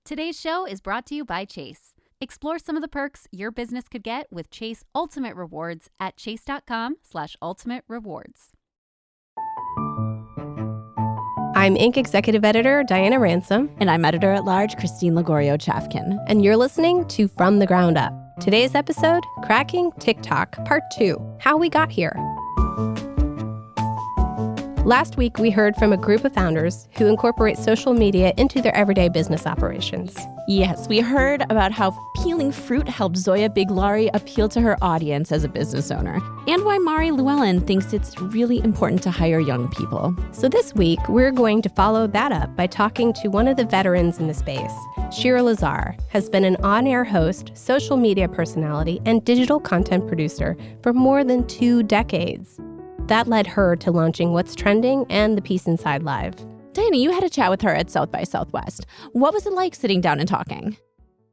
Today's show is brought to you by Chase. Explore some of the perks your business could get with Chase Ultimate Rewards at chase.com/ultimate rewards. I'm Inc. Executive Editor Diana Ransom. And I'm Editor-at-Large Christine Lagorio-Chafkin. And you're listening to From the Ground Up. Today's episode, Cracking TikTok, Part 2, How We Got Here. Last week, we heard from a group of founders who incorporate social media into their everyday business operations. Yes, we heard about how peeling fruit helped Zoya Biglari appeal to her audience as a business owner, and why Mari Llewellyn thinks it's really important to hire young people. So this week, we're going to follow that up by talking to one of the veterans in the space. Shira Lazar has been an on-air host, social media personality, and digital content producer for more than 2 decades. That led her to launching What's Trending and The Peace Inside Live. Diana, you had a chat with her at South by Southwest. What was it like sitting down and talking?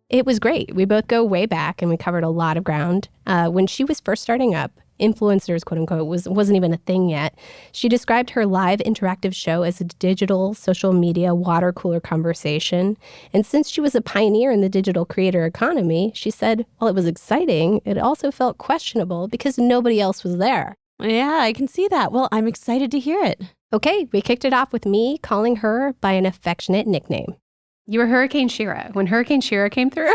It was great. We both go way back, and we covered a lot of ground. When she was first starting up, influencers, quote unquote, wasn't even a thing yet. She described her live interactive show as a digital social media water cooler conversation. And since she was a pioneer in the digital creator economy, she said, while it was exciting, it also felt questionable because nobody else was there. Yeah, I can see that. Well, I'm excited to hear it. Okay, we kicked it off with me calling her by an affectionate nickname. You were Hurricane Shira. When Hurricane Shira came through.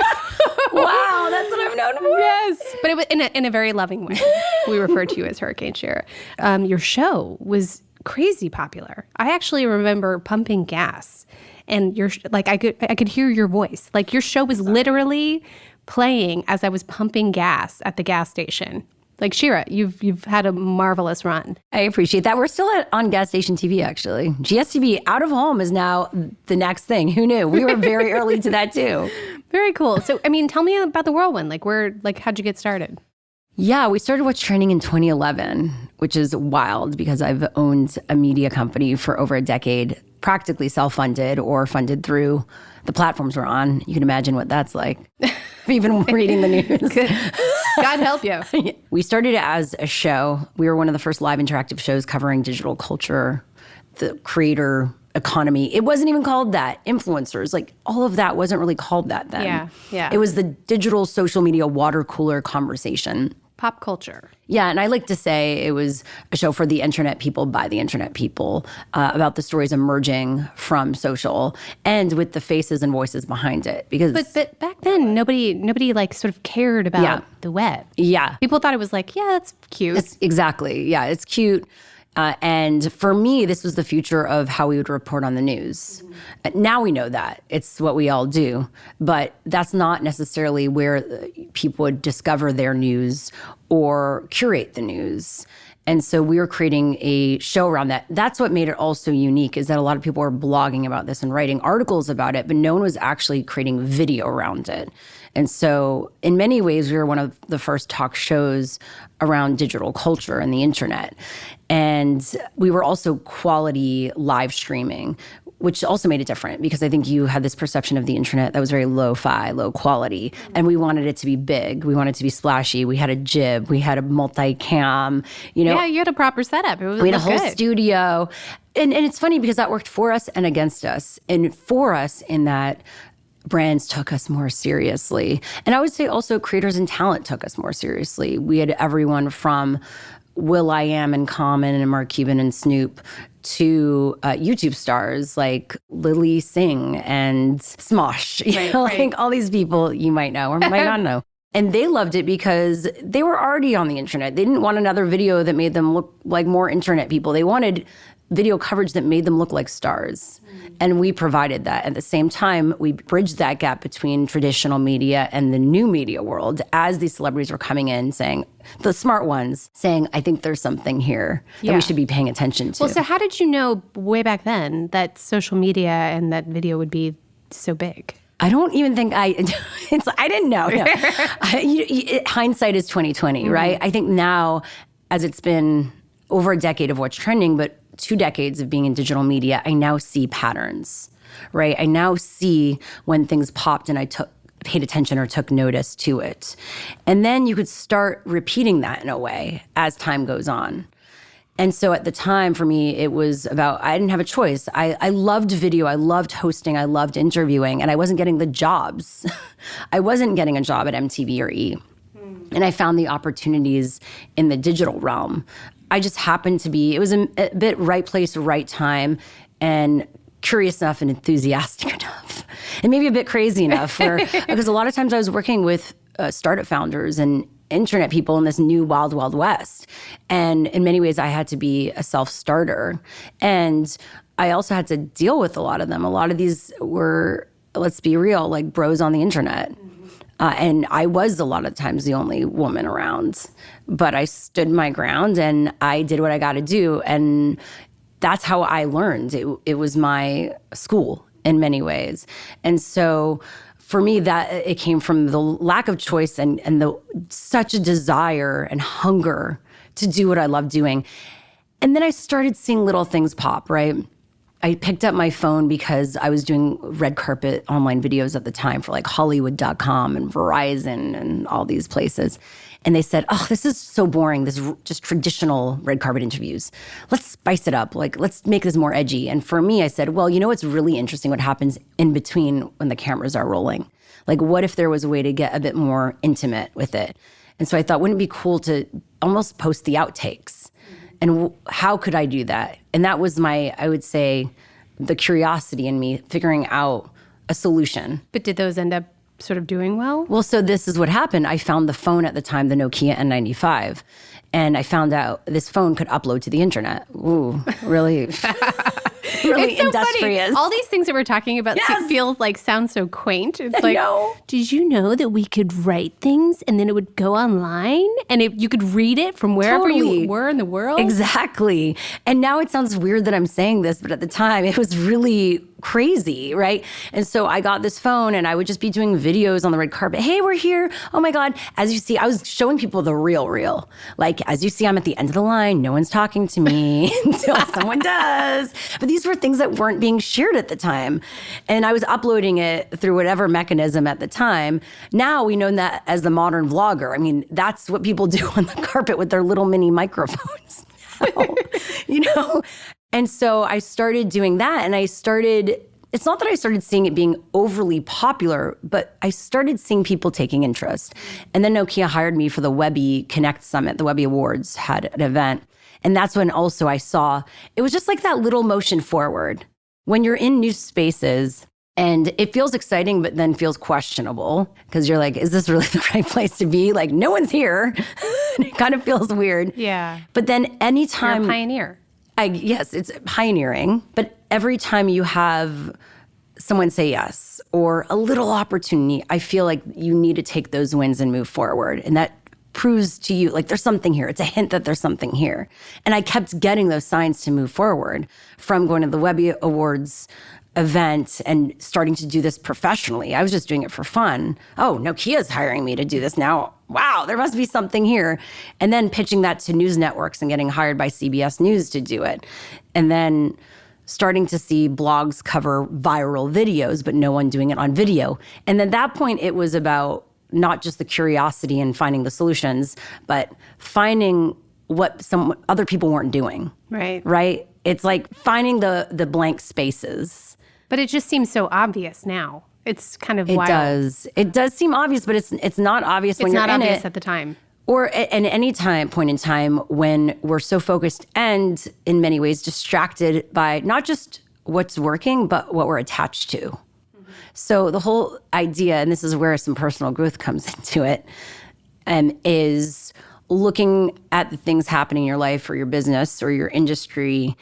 Wow, that's what I'm known for. Yes, but it was in a very loving way. We referred to you as Hurricane Shira. Your show was crazy popular. I actually remember pumping gas, and I could hear your voice. Like your show was literally playing as I was pumping gas at the gas station. Like, Shira, you've had a marvelous run. I appreciate that. We're still on gas station TV, actually. GSTV out of home is now the next thing. Who knew? We were very early to that, too. Very cool. So, tell me about the whirlwind. How'd you get started? Yeah, we started What's Trending in 2011, which is wild because I've owned a media company for over a decade, practically self-funded or funded through the platforms we're on. You can imagine what that's like. Even reading the news. God help you. We started it as a show. We were one of the first live interactive shows covering digital culture, the creator economy. It wasn't even called that. Influencers, all of that wasn't really called that then. Yeah. It was the digital social media water cooler conversation. Pop culture. Yeah, and I like to say it was a show for the internet people by the internet people, about the stories emerging from social and with the faces and voices behind it. Because but back then, nobody sort of cared about the web. Yeah. People thought it was that's cute. Exactly. Yeah, it's cute. And for me, this was the future of how we would report on the news. Now we know that. It's what we all do. But that's not necessarily where people would discover their news or curate the news. And so we were creating a show around that. That's what made it all so unique, is that a lot of people were blogging about this and writing articles about it, but no one was actually creating video around it. And so in many ways, we were one of the first talk shows around digital culture and the internet. And we were also quality live streaming, which also made it different because I think you had this perception of the internet that was very lo-fi, low quality. And we wanted it to be big. We wanted it to be splashy. We had a jib. We had a multi-cam. Yeah, you had a proper setup. We had a whole studio. And it's funny because that worked for us and against us. And for us in that brands took us more seriously. And I would say also creators and talent took us more seriously. We had everyone from will.i.am and Common and Mark Cuban and Snoop to YouTube stars like Lily Singh and Smosh. Right. All these people you might know or might not know. And they loved it because they were already on the internet. They didn't want another video that made them look like more internet people. They wanted video coverage that made them look like stars. And we provided that. At the same time, we bridged that gap between traditional media and the new media world as these celebrities were coming in saying, the smart ones, saying, I think there's something here that we should be paying attention to. Well, so how did you know way back then that social media and that video would be so big? I don't even think I didn't know. No. Hindsight is 2020, right? I think now, as it's been over a decade of What's Trending, but 2 decades of being in digital media, I now see patterns, right? I now see when things popped and I paid attention or took notice to it. And then you could start repeating that in a way as time goes on. And so at the time for me, it was about, I didn't have a choice. I loved video. I loved hosting. I loved interviewing, and I wasn't getting the jobs. I wasn't getting a job at MTV or E! And I found the opportunities in the digital realm. I just happened to be, it was a bit right place, right time, and curious enough and enthusiastic enough. And maybe a bit crazy enough because a lot of times I was working with startup founders and internet people in this new wild, wild west. And in many ways, I had to be a self-starter. And I also had to deal with a lot of them. A lot of these were, let's be real, like bros on the internet. And I was a lot of times the only woman around. But I stood my ground and I did what I got to do. And that's how I learned. It was my school in many ways. And so for me, that it came from the lack of choice and the such a desire and hunger to do what I love doing. And then I started seeing little things pop, right? I picked up my phone because I was doing red carpet online videos at the time for like Hollywood.com and Verizon and all these places. And they said, oh, this is so boring. This is just traditional red carpet interviews. Let's spice it up. Like, let's make this more edgy. And for me, I said, well, you know what's really interesting? What happens in between when the cameras are rolling? Like, what if there was a way to get a bit more intimate with it? And so I thought, wouldn't it be cool to almost post the outtakes? And how could I do that? And that was my, I would say, the curiosity in me figuring out a solution. But did those end up sort of doing well? Well, so this is what happened. I found the phone at the time, the Nokia N95, and I found out this phone could upload to the internet. Ooh, really, really It's so industrious. funny. All these things that we're talking about sound so quaint. It's like, know. did you know that we could write things and then it would go online and you could read it from wherever Totally. you were in the world? Exactly. And now it sounds weird that I'm saying this, but at the time it was really crazy, right? And so I got this phone and I would just be doing videos on the red carpet. Hey, we're here. Oh my God. As you see, I was showing people the real. Like, as you see, I'm at the end of the line. No one's talking to me until someone does. But these were things that weren't being shared at the time. And I was uploading it through whatever mechanism at the time. Now we know that as the modern vlogger. I mean, that's what people do on the carpet with their little mini microphones. You know? And so I started doing that, and it's not that I started seeing it being overly popular, but I started seeing people taking interest. And then Nokia hired me for the Webby Connect Summit. The Webby Awards had an event. And that's when also I saw, it was just like that little motion forward. When you're in new spaces and it feels exciting, but then feels questionable because you're like, is this really the right place to be? Like, no one's here. It kind of feels weird. Yeah. But then anytime— You're a pioneer. Yes, it's pioneering, but every time you have someone say yes or a little opportunity, I feel like you need to take those wins and move forward. And that proves to you, like, there's something here. It's a hint that there's something here. And I kept getting those signs to move forward from going to the Webby Awards event and starting to do this professionally. I was just doing it for fun. Oh, Nokia's hiring me to do this now. Wow, there must be something here. And then pitching that to news networks and getting hired by CBS News to do it. And then starting to see blogs cover viral videos, but no one doing it on video. And at that point, it was about not just the curiosity and finding the solutions, but finding what some other people weren't doing. Right. Right? It's like finding the blank spaces. But it just seems so obvious now. It's kind of It wild. does. It does seem obvious, but it's not obvious when It's you're not in obvious it. at the time. Or at any point in time when we're so focused and in many ways distracted by not just what's working, but what we're attached to. Mm-hmm. So the whole idea, and this is where some personal growth comes into it, is looking at the things happening in your life or your business or your industry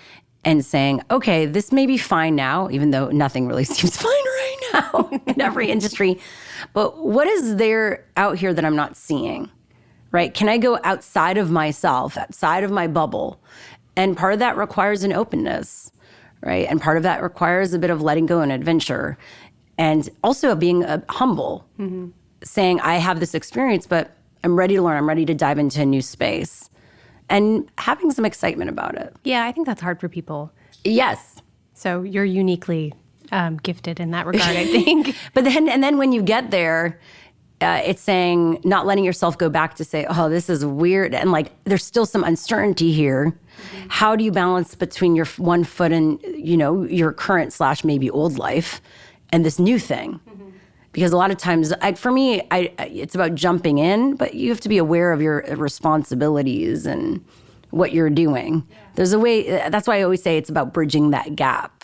and saying, okay, this may be fine now, even though nothing really seems fine right now in every industry. But what is there out here that I'm not seeing? Right? Can I go outside of myself, outside of my bubble? And part of that requires an openness, right? And part of that requires a bit of letting go and adventure. And also being humble, saying, I have this experience, but I'm ready to learn. I'm ready to dive into a new space. And having some excitement about it. Yeah, I think that's hard for people. Yes. So you're uniquely gifted in that regard, I think. But then when you get there, it's saying not letting yourself go back to say, oh, this is weird. And like, there's still some uncertainty here. How do you balance between your one foot in, your current / maybe old life and this new thing? Because a lot of times, for me, it's about jumping in, but you have to be aware of your responsibilities and what you're doing. There's a way, that's why I always say it's about bridging that gap.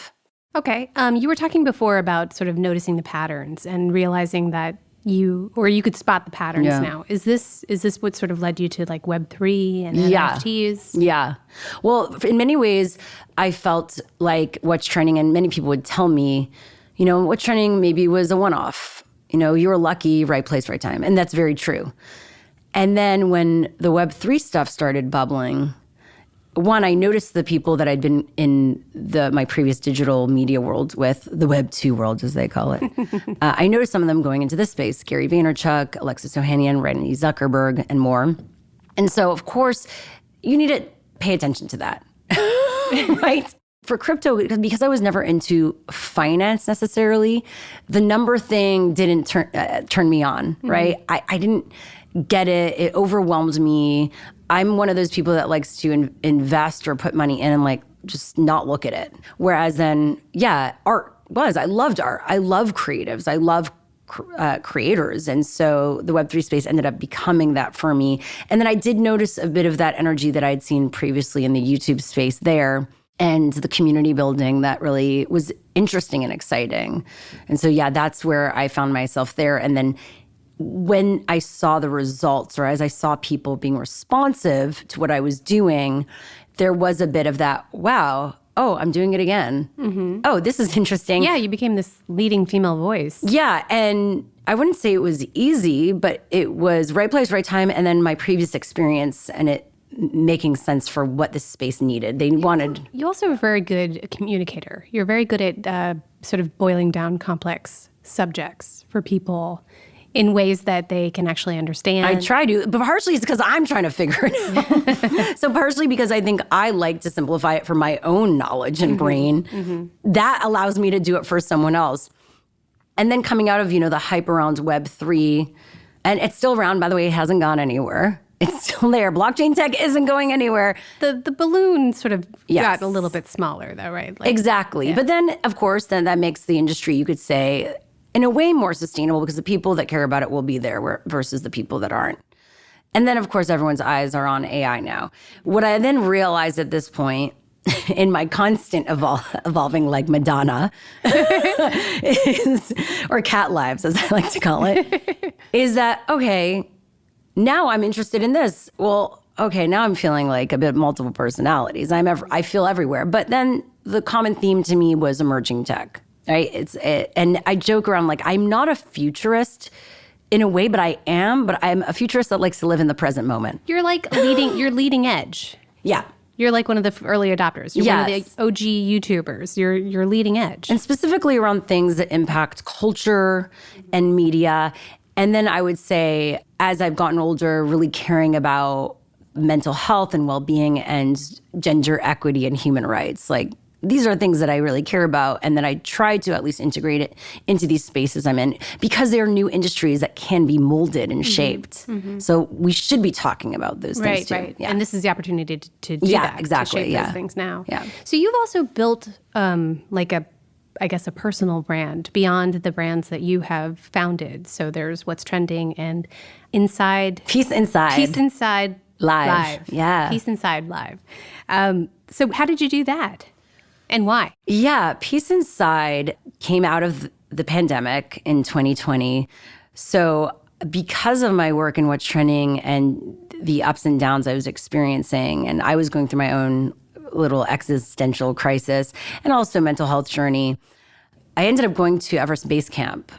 Okay. You were talking before about sort of noticing the patterns and realizing that you could spot the patterns now. Is this what sort of led you to like Web3 and NFTs? Yeah. Well, in many ways, I felt like what's trending, and many people would tell me, what's trending maybe was a one-off. You were lucky, right place, right time. And that's very true. And then when the Web3 stuff started bubbling, one, I noticed the people that I'd been in my previous digital media world with, the Web 2 world, as they call it. I noticed some of them going into this space, Gary Vaynerchuk, Alexis Ohanian, Rennie Zuckerberg, and more. And so, of course, you need to pay attention to that, right? For crypto, because I was never into finance necessarily, the number thing didn't turn me on, right? I didn't get it. It overwhelmed me. I'm one of those people that likes to invest or put money in and like just not look at it. Whereas then, art was. I loved art. I love creatives. I love creators. And so the Web3 space ended up becoming that for me. And then I did notice a bit of that energy that I'd seen previously in the YouTube space there, and the community building that really was interesting and exciting. And so, that's where I found myself there. And then when I saw the results, or as I saw people being responsive to what I was doing, there was a bit of that, wow, oh, I'm doing it again. Mm-hmm. Oh, this is interesting. Yeah, you became this leading female voice. Yeah, and I wouldn't say it was easy, but it was right place, right time, and then my previous experience and it making sense for what this space needed. They wanted... You also are a very good communicator. You're very good at sort of boiling down complex subjects for people in ways that they can actually understand. I try to, but partially it's because I'm trying to figure it out. So partially because I think I like to simplify it for my own knowledge and brain. That allows me to do it for someone else. And then coming out of, the hype around Web3, and it's still around, by the way, it hasn't gone anywhere. It's still there. Blockchain tech isn't going anywhere. The balloon sort of got a little bit smaller, though, right? Exactly. Yeah. But then, of course, that makes the industry, you could say, in a way more sustainable because the people that care about it will be there versus the people that aren't. And then, of course, everyone's eyes are on AI now. What I then realized at this point, in my constant evolving like Madonna, or cat lives, as I like to call it, is that, okay, now I'm interested in this. Well, okay, now I'm feeling like a bit of multiple personalities. I feel everywhere. But then the common theme to me was emerging tech, right? And I joke around like, I'm not a futurist in a way, but I am. But I'm a futurist that likes to live in the present moment. You're like you're leading edge. Yeah. You're like one of the early adopters. You're one of the OG YouTubers. You're leading edge. And specifically around things that impact culture and media. And then I would say, as I've gotten older, really caring about mental health and well-being and gender equity and human rights. Like, these are things that I really care about, and that I try to at least integrate it into these spaces I'm in, because they are new industries that can be molded and shaped. Mm-hmm. So we should be talking about those things too. Right. Yeah. And this is the opportunity to do that. Exactly. To shape those things now. Yeah. So you've also built a personal brand beyond the brands that you have founded. So there's What's Trending and Peace Inside Live. Yeah. Peace Inside Live. So how did you do that? And why? Yeah, Peace Inside came out of the pandemic in 2020. So because of my work in What's Trending and the ups and downs I was experiencing, and I was going through my own little existential crisis and also mental health journey, I ended up going to Everest Base Camp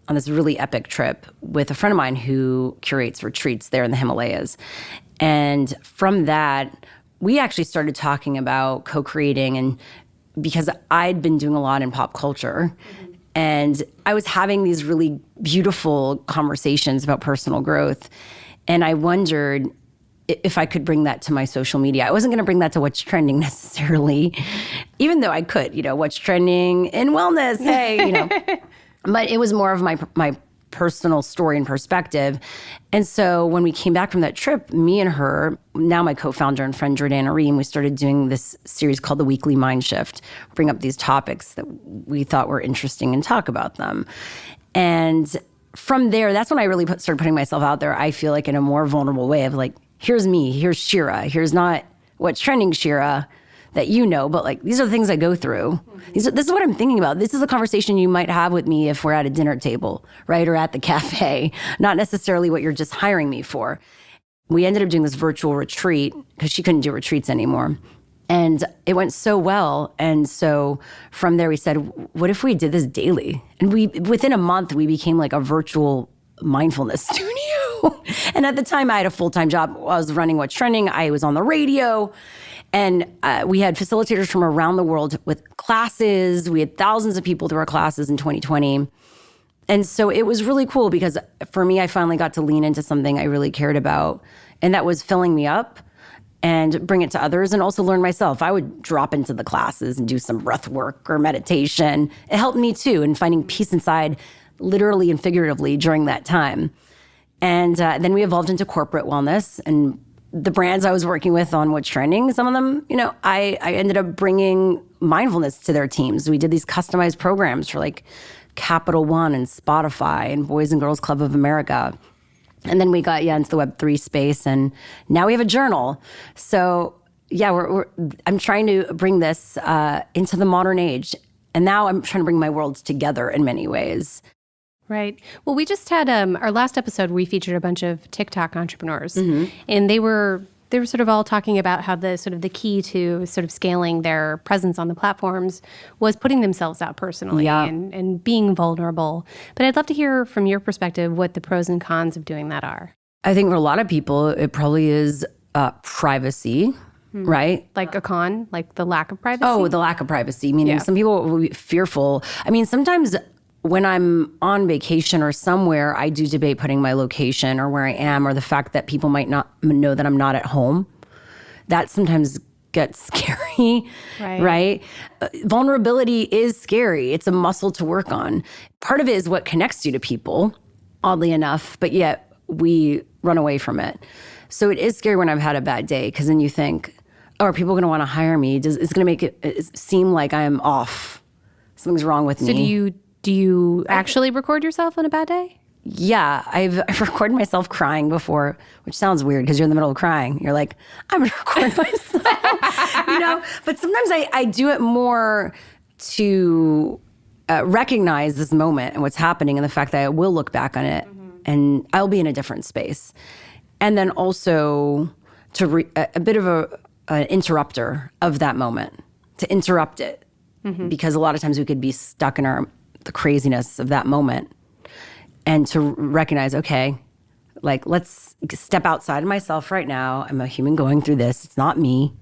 on this really epic trip with a friend of mine who curates retreats there in the Himalayas. And from that, we actually started talking about co-creating, and because I'd been doing a lot in pop culture, and I was having these really beautiful conversations about personal growth. And I wondered if I could bring that to my social media. I wasn't going to bring that to What's Trending necessarily, even though I could, What's Trending in wellness, hey, But it was more of my personal story and perspective. And so when we came back from that trip, me and her, now my co-founder and friend Jordana Ream, we started doing this series called The Weekly Mind Shift, bring up these topics that we thought were interesting and talk about them. And from there, that's when I really started putting myself out there, I feel like in a more vulnerable way of like, here's me, here's Shira, here's not what's trending Shira that you know, but like, these are the things I go through. This is what I'm thinking about. This is a conversation you might have with me if we're at a dinner table, right? Or at the cafe, not necessarily what you're just hiring me for. We ended up doing this virtual retreat because she couldn't do retreats anymore. And it went so well. And so from there we said, what if we did this daily? And within a month, we became like a virtual mindfulness studio. And at the time I had a full-time job. I was running What's Trending. I was on the radio. And we had facilitators from around the world with classes. We had thousands of people through our classes in 2020. And so it was really cool because for me, I finally got to lean into something I really cared about. And that was filling me up and bring it to others and also learn myself. I would drop into the classes and do some breath work or meditation. It helped me too in finding peace inside, literally and figuratively during that time. And then we evolved into corporate wellness, and the brands I was working with on What's Trending, some of them, I ended up bringing mindfulness to their teams. We did these customized programs for like Capital One and Spotify and Boys and Girls Club of America. And then we got into the Web3 space, and now we have a journal. So yeah, I'm trying to bring this into the modern age. And now I'm trying to bring my worlds together in many ways. Right. Well, we just had our last episode, we featured a bunch of TikTok entrepreneurs, and they were sort of all talking about how the key to sort of scaling their presence on the platforms was putting themselves out personally and being vulnerable. But I'd love to hear from your perspective what the pros and cons of doing that are. I think for a lot of people, it probably is privacy. Right? Like a con, like the lack of privacy? Oh, the lack of privacy, meaning some people will be fearful. I mean, sometimes when I'm on vacation or somewhere, I do debate putting my location or where I am, or the fact that people might not know that I'm not at home. That sometimes gets scary, right? Vulnerability is scary. It's a muscle to work on. Part of it is what connects you to people, oddly enough, but yet we run away from it. So it is scary when I've had a bad day, because then you think, oh, are people going to want to hire me? It's going to make it seem like I'm off. Something's wrong with me. So do you actually record yourself on a bad day? Yeah, I've recorded myself crying before, which sounds weird because you're in the middle of crying. You're like, I'm going to record myself, But sometimes I do it more to recognize this moment and what's happening and the fact that I will look back on it and I'll be in a different space. And then also to a bit of an interrupter of that moment, to interrupt it. Because a lot of times we could be stuck in the craziness of that moment, and to recognize, okay, like, let's step outside of myself right now. I'm a human going through this. It's not me.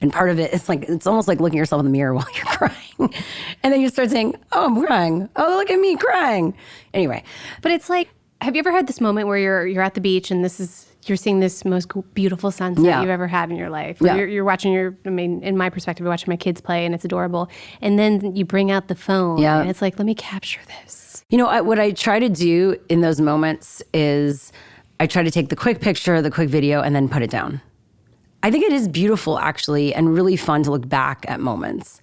And part of it is like, it's almost like looking at yourself in the mirror while you're crying. And then you start saying, oh, I'm crying. Oh, look at me crying. Anyway. But it's like, have you ever had this moment where you're at the beach and you're seeing this most beautiful sunset you've ever had in your life? Or you're watching in my perspective, you're watching my kids play and it's adorable. And then you bring out the phone and it's like, let me capture this. What I try to do in those moments is I try to take the quick picture, the quick video, and then put it down. I think it is beautiful, actually, and really fun to look back at moments.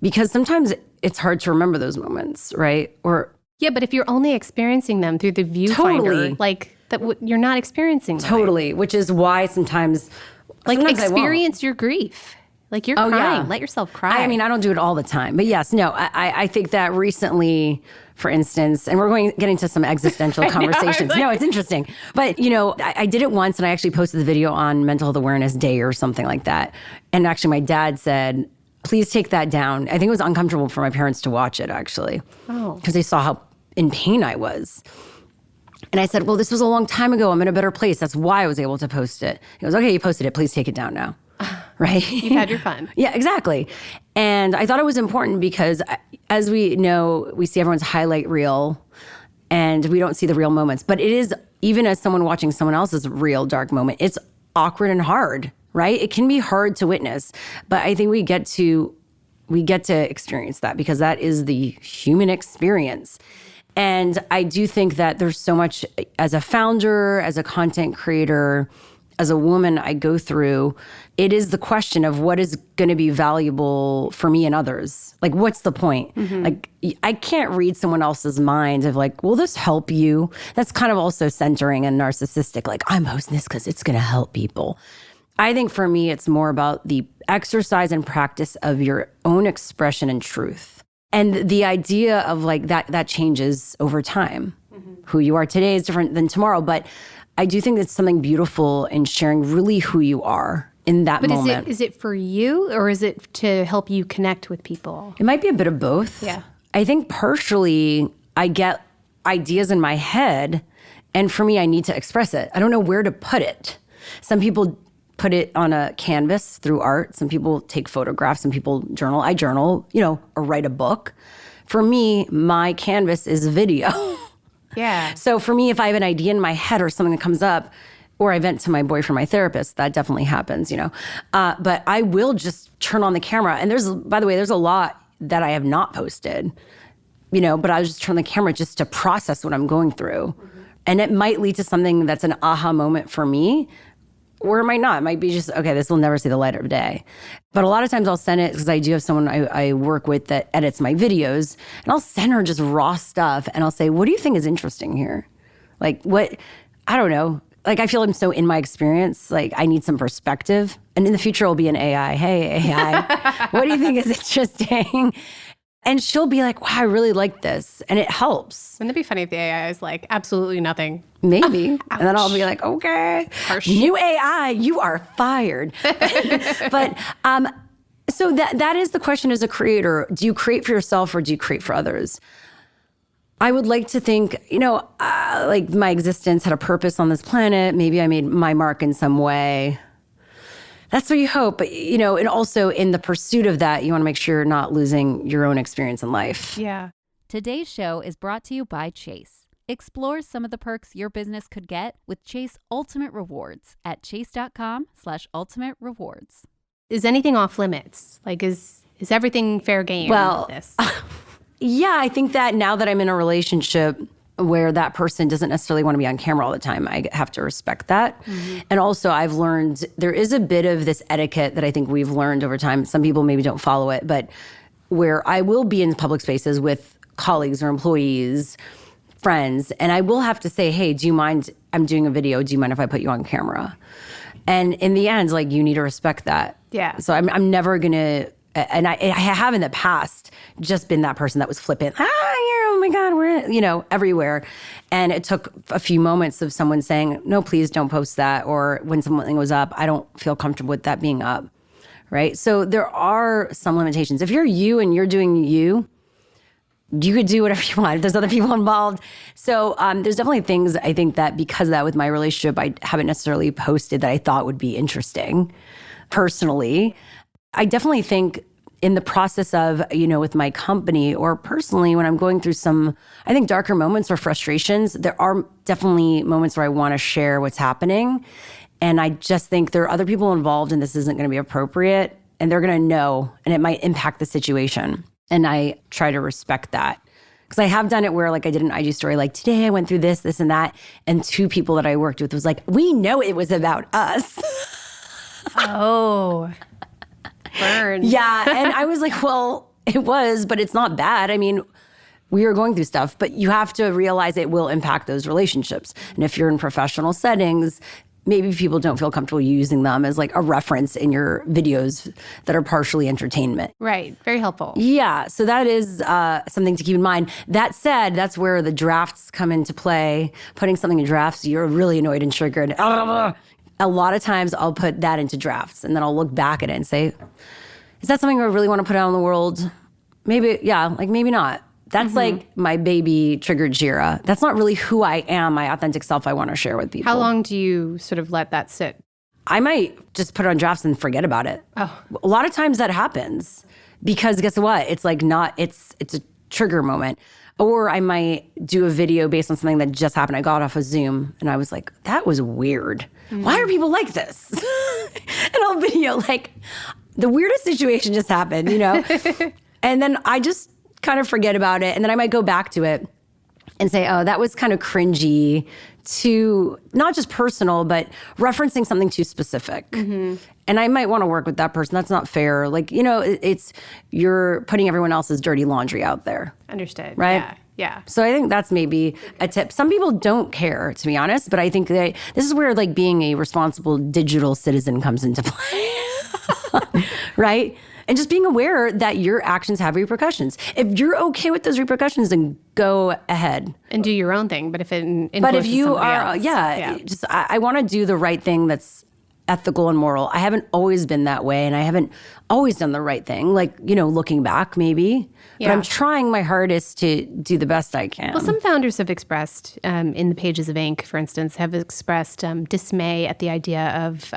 Because sometimes it's hard to remember those moments, right? Yeah, but if you're only experiencing them through the viewfinder, like that, you're not experiencing them. Totally, which is why sometimes experience your grief. Like you're crying, let yourself cry. I mean, I don't do it all the time, but yes, no, I think that recently, for instance, and we're getting to some existential conversations. No, it's interesting. But, I did it once and I actually posted the video on Mental Health Awareness Day or something like that. And actually my dad said, please take that down. I think it was uncomfortable for my parents to watch it, actually. Oh. Because they saw how in pain I was. And I said, well, this was a long time ago. I'm in a better place. That's why I was able to post it. He goes, okay, you posted it. Please take it down now. Right? You've had your fun. Yeah, exactly. And I thought it was important because as we know, we see everyone's highlight reel and we don't see the real moments. But it is, even as someone watching someone else's real dark moment, it's awkward and hard, right? It can be hard to witness. But I think we get to experience that because that is the human experience. And I do think that there's so much as a founder, as a content creator, as a woman I go through. It is the question of what is going to be valuable for me and others. Like, what's the point? Like, I can't read someone else's mind of like, will this help you? That's kind of also centering and narcissistic. Like, I'm posting this because it's going to help people. I think for me, it's more about the exercise and practice of your own expression and truth. And the idea of like that changes over time. Who you are today is different than tomorrow. But I do think that's something beautiful in sharing really who you are in that moment. But is it for you, or is it to help you connect with people? It might be a bit of both. Yeah. I think partially I get ideas in my head, and for me, I need to express it. I don't know where to put it. Some people put it on a canvas through art. Some people take photographs. Some people journal. I journal, or write a book. For me, my canvas is video. Yeah. So for me, if I have an idea in my head or something that comes up, or I vent to my boyfriend, my therapist, that definitely happens, But I will just turn on the camera. And by the way, there's a lot that I have not posted, but I just turn the camera just to process what I'm going through. And it might lead to something that's an aha moment for me, or it might not. It might be just, okay, this will never see the light of day. But a lot of times I'll send it because I do have someone I work with that edits my videos, and I'll send her just raw stuff, and I'll say, what do you think is interesting here? Like, what, I don't know. Like, I feel I'm so in my experience, like I need some perspective. And in the future, it'll be an AI. Hey, AI, what do you think is interesting? And she'll be like, wow, I really like this. And it helps. Wouldn't it be funny if the AI is like, absolutely nothing? Maybe. And then I'll be like, okay, new AI, you are fired. But so that is the question as a creator. Do you create for yourself or do you create for others? I would like to think, like my existence had a purpose on this planet. Maybe I made my mark in some way. That's what you hope. But, and also in the pursuit of that, you want to make sure you're not losing your own experience in life. Yeah. Today's show is brought to you by Chase. Explore some of the perks your business could get with Chase Ultimate Rewards at chase.com/ultimate rewards. Is anything off limits? Like, is everything fair game with this? Yeah, I think that now that I'm in a relationship where that person doesn't necessarily want to be on camera all the time, I have to respect that. And also I've learned there is a bit of this etiquette that I think we've learned over time. Some people maybe don't follow it, but where I will be in public spaces with colleagues or employees, friends, and I will have to say, hey, do you mind, I'm doing a video, do you mind if I put you on camera? And in the end, like, you need to respect that. Yeah. So I'm never gonna, and I have in the past just been that person that was flippant. Oh my God, we're, everywhere. And it took a few moments of someone saying, no, please don't post that. Or when something was up, I don't feel comfortable with that being up, right? So there are some limitations. If you're you and you're doing you could do whatever you want if there's other people involved. So there's definitely things I think that because of that with my relationship, I haven't necessarily posted that I thought would be interesting personally. I definitely think in the process of, with my company or personally, when I'm going through some, I think, darker moments or frustrations, there are definitely moments where I want to share what's happening. And I just think there are other people involved and this isn't going to be appropriate, and they're going to know, and it might impact the situation. And I try to respect that. Because I have done it where, like, I did an IG story, like, today I went through this, this, and that. And two people that I worked with was like, we know it was about us. Oh. Burn. Yeah. And I was like, well, it was, but it's not bad. I mean, we are going through stuff, but you have to realize it will impact those relationships. And if you're in professional settings, maybe people don't feel comfortable using them as like a reference in your videos that are partially entertainment. Right. Very helpful. Yeah. So that is something to keep in mind. That said, that's where the drafts come into play. Putting something in drafts, you're really annoyed and triggered. A lot of times I'll put that into drafts and then I'll look back at it and say, is that something I really want to put out in the world? Maybe, yeah, like maybe not. That's like my baby triggered Jira. That's not really who I am, my authentic self I want to share with people. How long do you sort of let that sit? I might just put it on drafts and forget about it. Oh. A lot of times that happens because guess what? It's like it's a trigger moment. Or I might do a video based on something that just happened. I got off of Zoom and I was like, that was weird. Why are people like this? And I'll video like, the weirdest situation just happened, And then I just kind of forget about it. And then I might go back to it. and say, oh, that was kind of cringy, too, not just personal, but referencing something too specific. And I might want to work with that person. That's not fair. Like, it's you're putting everyone else's dirty laundry out there. Understood. Right? Yeah. So I think that's maybe a tip. Some people don't care, to be honest, but I think that this is where like being a responsible digital citizen comes into play. Right? And just being aware that your actions have repercussions. If you're okay with those repercussions, then go ahead And do your own thing. But if it influences but if you somebody are, else, just I want to do the right thing that's ethical and moral. I haven't always been that way, and I haven't always done the right thing. Like, looking back, maybe. But Yeah. I'm trying my hardest to do the best I can. Well, some founders have expressed, in the pages of Inc., for instance, have expressed dismay at the idea of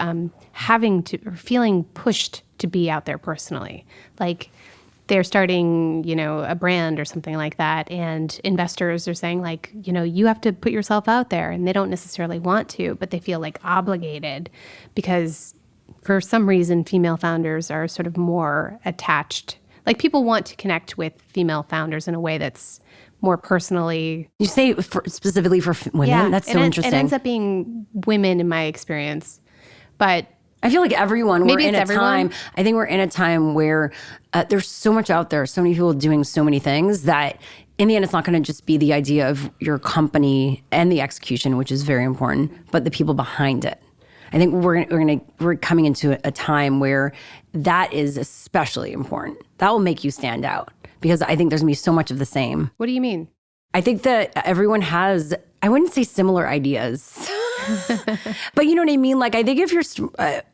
having to or feeling pushed to be out there personally. Like they're starting, a brand or something like that, and investors are saying, like, you have to put yourself out there, and they don't necessarily want to, but they feel like obligated because for some reason female founders are sort of more attached. Like people want to connect with female founders in a way that's more personally. You say specifically for women? That's so interesting. It ends up being women in my experience. But I feel like everyone, Maybe we're in it's a everyone. time, I think we're in a time where there's so much out there, so many people doing so many things that in the end, it's not going to just be the idea of your company and the execution, which is very important, but the people behind it. I think we're coming into a time where that is especially important. That will make you stand out because I think there's going to be so much of the same. what do you mean? I think that everyone has, I wouldn't say similar ideas, but you know what I mean? Like, I think if you're,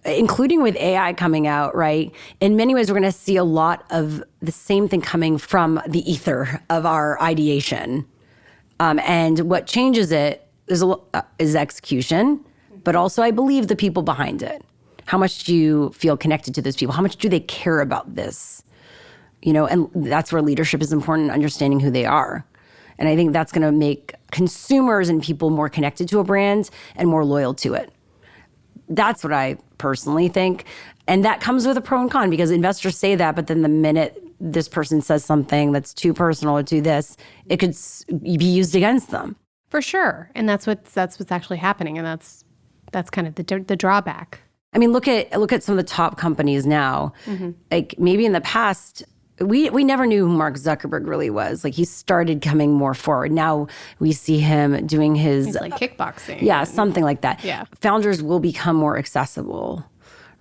including with AI coming out, right, in many ways, we're going to see a lot of the same thing coming from the ether of our ideation. And what changes it is execution, but also I believe the people behind it. How much do you feel connected to those people? How much do they care about this? And that's where leadership is important, understanding who they are. And I think that's going to make consumers and people more connected to a brand and more loyal to it. That's what I personally think. And that comes with a pro and con because investors say that, but then the minute this person says something that's too personal or too this, it could be used against them. For sure. And that's what's actually happening. And that's kind of the drawback. I mean, look at some of the top companies now. Like maybe in the past, we never knew who Mark Zuckerberg really was. Like he started coming more forward. Now we see him doing his It's like kickboxing. yeah, something like that. Yeah. Founders will become more accessible,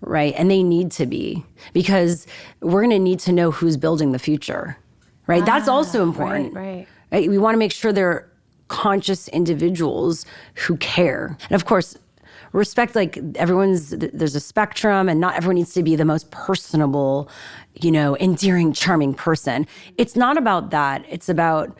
right? And they need to be because we're going to need to know who's building the future, right? That's also important. Right. We want to make sure they're conscious individuals who care. And of course, respect, like there's a spectrum and not everyone needs to be the most personable, endearing, charming person. It's not about that. It's about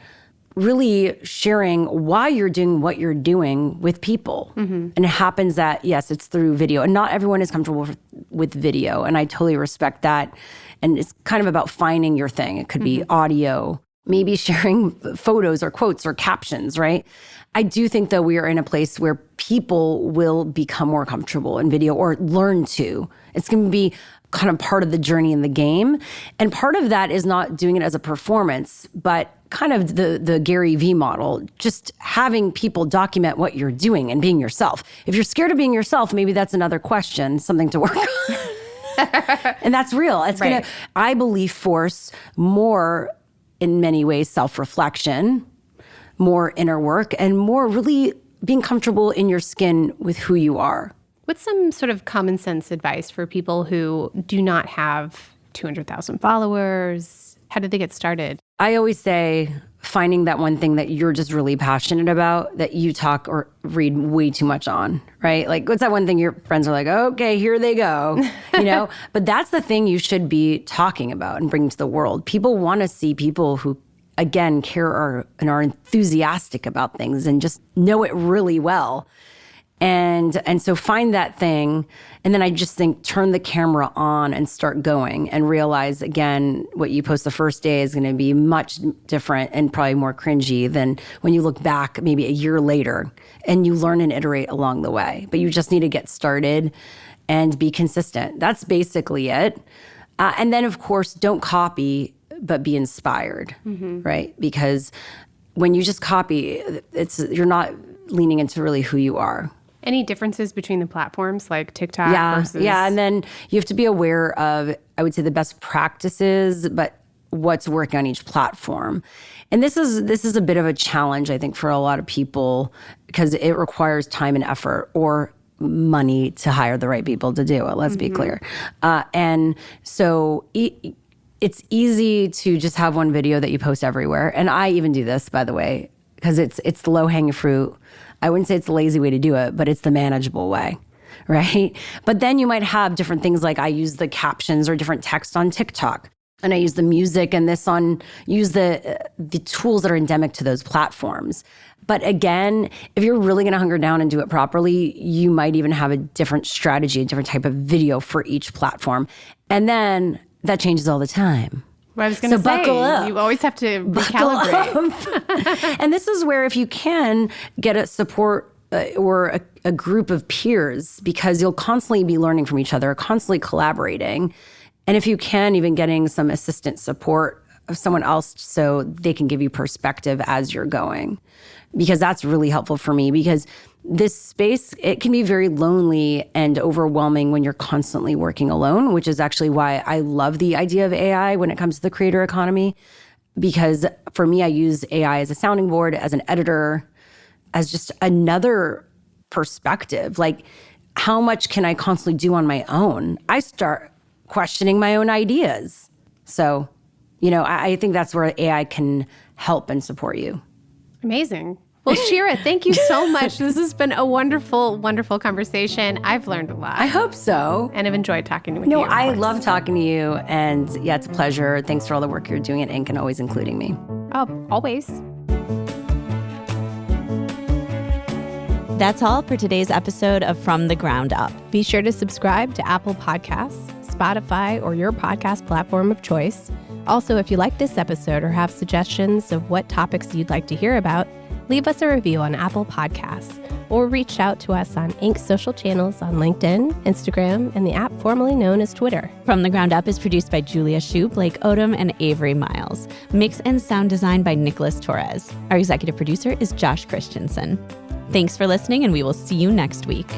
really sharing why you're doing what you're doing with people. And it happens that, yes, it's through video and not everyone is comfortable with video. And I totally respect that. And it's kind of about finding your thing. It could be audio, maybe sharing photos or quotes or captions, right? I do think that we are in a place where people will become more comfortable in video or learn to. It's going to be kind of part of the journey in the game. And part of that is not doing it as a performance, but kind of the Gary Vee model, just having people document what you're doing and being yourself. If you're scared of being yourself, maybe that's another question, something to work on. And that's real. It's going to, I believe, force more, in many ways, self-reflection, more inner work, and more really being comfortable in your skin with who you are. What's some sort of common sense advice for people who do not have 200,000 followers? How did they get started? I always say finding that one thing that you're just really passionate about that you talk or read way too much on, right? Like, what's that one thing your friends are like, okay, here they go, But that's the thing you should be talking about and bringing to the world. People want to see people who, again, care and are enthusiastic about things and just know it really well. And so find that thing. And then I just think turn the camera on and start going and realize, again, what you post the first day is going to be much different and probably more cringy than when you look back maybe a year later and you learn and iterate along the way. But you just need to get started and be consistent. That's basically it. And then, of course, don't copy, but be inspired, right? Because when you just copy, you're not leaning into really who you are. Any differences between the platforms like TikTok versus... Yeah, and then you have to be aware of, I would say, the best practices, but what's working on each platform. And this is a bit of a challenge, I think, for a lot of people because it requires time and effort or money to hire the right people to do it, let's be clear. And so it's easy to just have one video that you post everywhere. And I even do this, by the way, because it's the low-hanging fruit. I wouldn't say it's the lazy way to do it, but it's the manageable way, right? But then you might have different things like I use the captions or different text on TikTok. And I use the music and use the tools that are endemic to those platforms. But again, if you're really going to hunker down and do it properly, you might even have a different strategy, a different type of video for each platform. And then that changes all the time. Well, I was going to say, buckle up. You always have to recalibrate. And this is where if you can get a support or a group of peers, because you'll constantly be learning from each other, constantly collaborating. And if you can, even getting some assistant support of someone else so they can give you perspective as you're going. Because that's really helpful for me because this space, it can be very lonely and overwhelming when you're constantly working alone, which is actually why I love the idea of AI when it comes to the creator economy. Because for me, I use AI as a sounding board, as an editor, as just another perspective. Like, how much can I constantly do on my own? I start questioning my own ideas. So, I think that's where AI can help and support you. Amazing. Well, Shira, thank you so much. This has been a wonderful, wonderful conversation. I've learned a lot. I hope so. And I've enjoyed talking with you. No, I love talking to you. And yeah, it's a pleasure. Thanks for all the work you're doing at Inc. and always including me. Oh, always. That's all for today's episode of From the Ground Up. Be sure to subscribe to Apple Podcasts, Spotify, or your podcast platform of choice. Also, if you like this episode or have suggestions of what topics you'd like to hear about, leave us a review on Apple Podcasts or reach out to us on Inc.'s social channels on LinkedIn, Instagram, and the app formerly known as Twitter. From the Ground Up is produced by Julia Shue, Blake Odom, and Avery Miles. Mix and sound design by Nicholas Torres. Our executive producer is Josh Christensen. Thanks for listening, and we will see you next week.